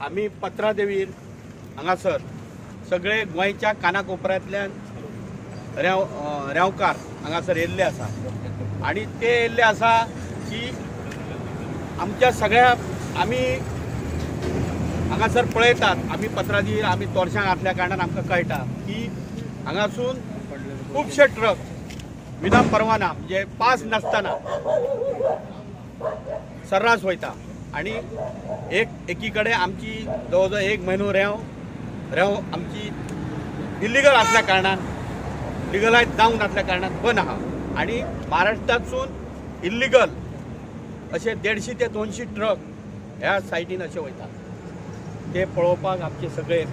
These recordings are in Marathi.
आम्ही पत्रादेवीर हांगासर सगळे गोंयच्या कानाकोपऱ्यांतल्यान रेंवकार हांगासर येयल्ले आसा आणि ते येयल्ले आसा की आमच्या सगळ्या आमी हांगासर पळयतात आमी पत्रादेवीर आमी तोरशां घातल्या कारणान आमकां कळटा की हांगासून खुबशे ट्रक विना परवाना म्हणजे पास नासतना सर्रास वयता आणि एकी कडेन आमची जवळ जवळ 1 म्हयनो रेंव आमची इल्लिगल असल्या कारणान लिगलायज जावंक नासल्या कारणान बंद आहा आणि महाराष्ट्रासून इल्लिगल अशे 150 ते 200 ट्रक ह्या सायटीन अशे वयता ते पळोवपाक आमचे सगळे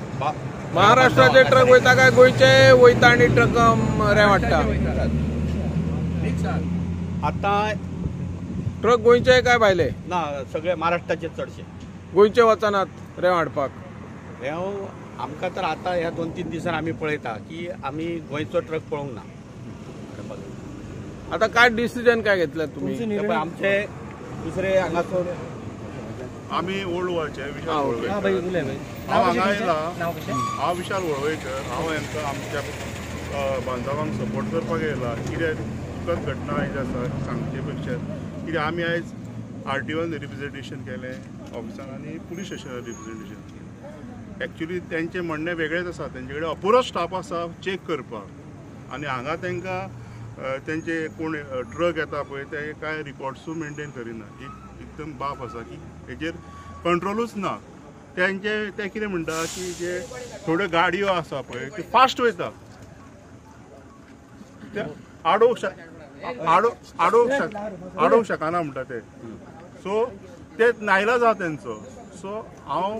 महाराष्ट्राचे ट्रक वयता काय गोंयचे वयता आणि ट्रक रेंवाडटा आता ट्रक गोंयचे काय भायले ना सगळे महाराष्ट्राचे चडशे गोंयचे वचनात रेंवाडपाक रेंव आमकां तर आता ह्या 2-3 दिसान आमी पळयता की आमी गोंयचो ट्रक पळोवंक ना आता काय डिसिजन काय घेतलं तुम्ही आमचे दुसरे हांगासर आम्ही ओल्ड गोवाचे विशाल हांगा येयला हांव विशाल वळवयकर हांव हांकां आमच्या बांधवांक सपोर्ट करपाक येयला कितें दुखद घटना जी आसा सांगचे पेक्षा कित्याक आमी आयज RTOन रिप्रेजेंटेशन केलें ऑफिसान आनी पुलीस स्टेशनार रिप्रेजेंटेशन केलें एक्चुली तेंचें म्हणणें वेगळेंच आसा तेंचे कडेन अपुरो स्टाफ आसा चॅक करपाक आनी हांगा तेंकां तेंचे कोण ट्रक येता पळय ते कांय रिकॉर्ड्सूय मेंटेन करिना एकदम बाप आसा की हेजेर कंट्रोलूच ना ते कितें म्हणटा की जे थोड्यो गाडयो आसा पळय त्यो फास्ट वयता ते आडोवंक शकना म्हणटा ते सो ते नायला जा तेंचो सो हांव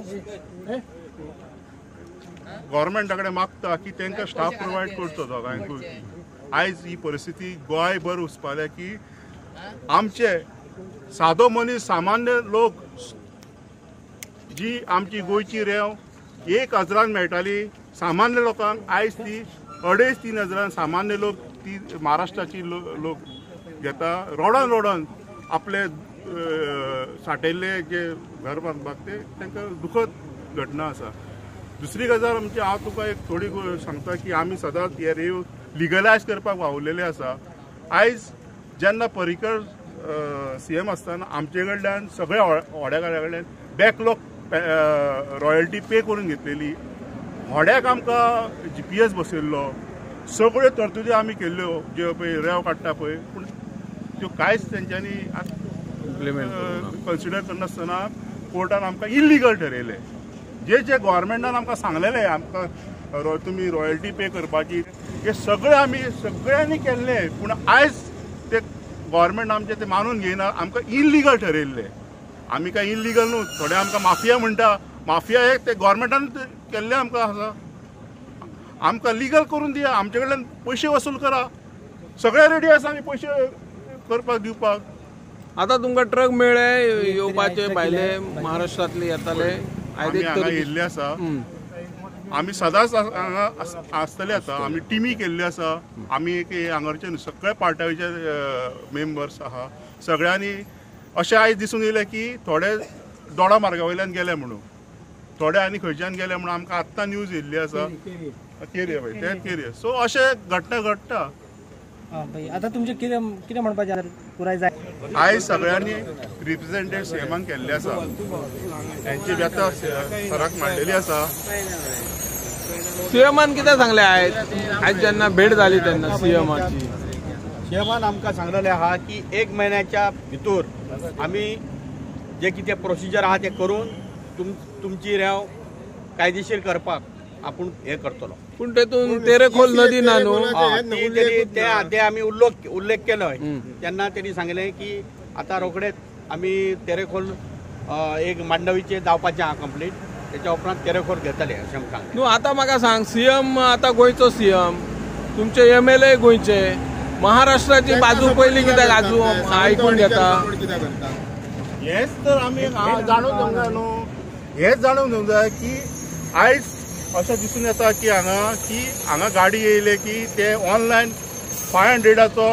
गव्हर्मेंटा कडेन मागता की तांकां स्टाफ प्रोवायड करचो दोगांयकूय आयज ही परिस्थिती गोंयभर उस्पाल्या की आमचे सादो मनीस सामान्य लोक जी आमची गोंयची रेंव 1000 मेळटाली सामान्य लोकांक आयज ती 2,500-3,000 सामान्य लोक ती महाराष्ट्राची लोक घेता रोडान आपले साठयल्ले जे घर बांदपाक ते तांकां दुखद घटना आसा दुसरी गजाल म्हणजे हांव तुका एक थोडी सांगता की आमी सदांच हे रेंव लिगलायज करपाक वावुरलेले आसा आयज जेन्ना पर्रीकर CM आसतना आमचे कडल्यान सगळ्या व्हड्याकाऱ्या कडल्यान बॅकलॉग रॉयल्टी पे करून घेतलेली व्हड्याक आमकां GPS बसयल्लो सगळ्यो तरतुदी आमी केल्ल्यो ज्यो पळय रेंव काडटा पळय पूण त्यो कांयच तेंच्यांनी कन्सिडर करनासतना कोर्टान आमकां इल्लिगल ठरयलें जे गव्हर्मेंटान आमकां सांगलेलें आमकां तुमी रॉयल्टी पे करपाची हे सगळ्यांनी केल्लें पूण आयज ते गव्हर्मेंट आमचे ते मानून घेयना आमकां इल्लिगल ठरयल्लें आमी काय इल्लिगल न्हू थोडे आमकां माफिया म्हणटा माफिया हे ते गव्हर्मेंटान केल्लें आमकां आसा आमकां लिगल करून दिया आमचे कडल्यान पयशे वसूल करा सगळे रेडी आसा आमी पयशे करपाक दिवपाक आता तुमकां ट्रक मेळ्ळे येवपाचे भायले महाराष्ट्रांतले येताले आमी हांगा येयल्ले आसा आमी सदांच हांगा आसतले आतां आमी टिमी केल्ल्यो आसा आमी एक हांगाचे सगळे पार्टाचे मेंबर्स आहा सगळ्यांनी अशें आयज दिसून येयलें की थोडे दोडा मार्गा वयल्यान गेले म्हणून थोडे आनी खंयच्यान गेले म्हणून आमकां आत्तां न्यूज येयल्ली आसा केरिया पळय ते केरिया सो अशे घटना घडटा आता तुमचे कितें म्हणपाचें पुराय जाय आयज सगळ्यांनी रिप्रेजेंटेटिव्ह CMान केल्ले आसा तांची व्यथा सराक मांडलेली आसा CMान कितें सांगलें आयज जेन्ना भेट जाली तेन्ना CMान आमकां सांगलेलें आहा की 1 म्हयन्याच्या भितर आमी जे कितें प्रोसिजर आहा ते करून तुमची रेंव कायदेशीर करपाक आपूण हे करतलो पूण तेतून तेरेखोल नदी ना न्हू ते आमी उल्लेख केलोय तेन्ना तेणी सांगलें की आता रोखडेच आमी तेरेखोल एक मांडवीचे जावपाचें आहा कंप्लीट त्याच्या उपरांत तेरेखोल घेतले अशें आमकां सांगलें न्हू आता म्हाका सांग CM आता गोंयचो CM तुमचे MLA गोंयचे महाराष्ट्राची बाजू पयली कित्याक आजू आयकून घेता हेच तर आमी जाणून घेवंक जाय न्हू हेच जाणून घेवंक जाय की आयज अशें दिसून येता की हांगा गाडी येयले की ते ऑनलायन 500ाचो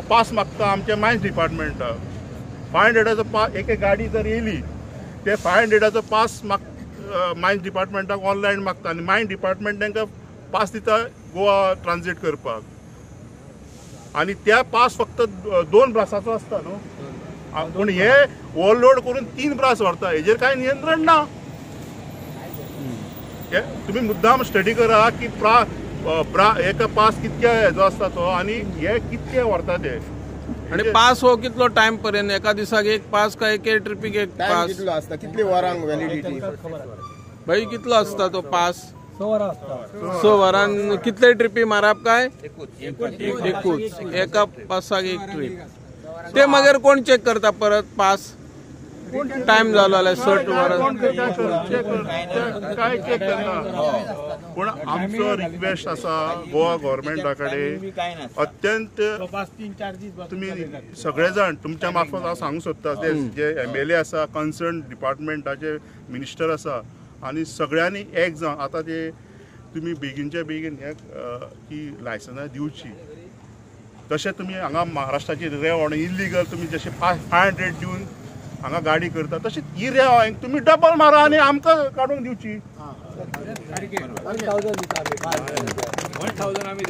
पास मागता आमच्या मायन्स डिपार्टमेंटाक 500ाचो एक गाडी जर येयली ते 500 पास मायन्स डिपार्टमेंटाक ऑनलायन मागता आनी मायन्स डिपार्टमेंट तांकां पास दिता गोवा ट्रान्झिट करपाक आनी त्या पास फक्त 2 ब्रासाचो आसता न्हू पूण हे ओवरलोड करून 3 ब्रास व्हरता हेजेर कांय नियंत्रण ना तुम्ही मुद्दाम स्टडी करा की एका पास कितक्या हेजो आसता तो आनी हे कितके व्हरता ते आणि पास हो कितलो टाइम पर्यंत एका दिसाक एक पास काय एके ट्रिपीक एक पास कितलो आसता कितली वरांक व्हॅलिडिटी भाई कितलो असता तो पास 6 वरान कितले ट्रिपी मारप काय एकूच एका पासाक एक ट्रिप ते मागीर कोण चेक करता परत पास टाइम जालो जाल्यार 60 वरां काय चेक करता पूण आमचो रिक्वेस्ट आसा गोवा गव्हर्मेंटा कडेन अत्यंत तुम्ही सगळे जाण तुमच्या मार्फत हांव सांगूंक सोदता ते जे MLA आसा कन्सर्न डिपार्टमेंटाचे मिनिस्टर आसा आनी सगळ्यांनी एक जावन आतां ते तुमी बेगीनच्या बेगीन ही लायसन्सां दिवची तशें तुमी हांगा महाराष्ट्राची रेंव आनी इल्लिगल तुमी जशें 500 दिवन हांगा गाडी करता तशीच ही रेंव तुमी डबल मारा आनी आमकां काडून दिवची 1000 दिता आमी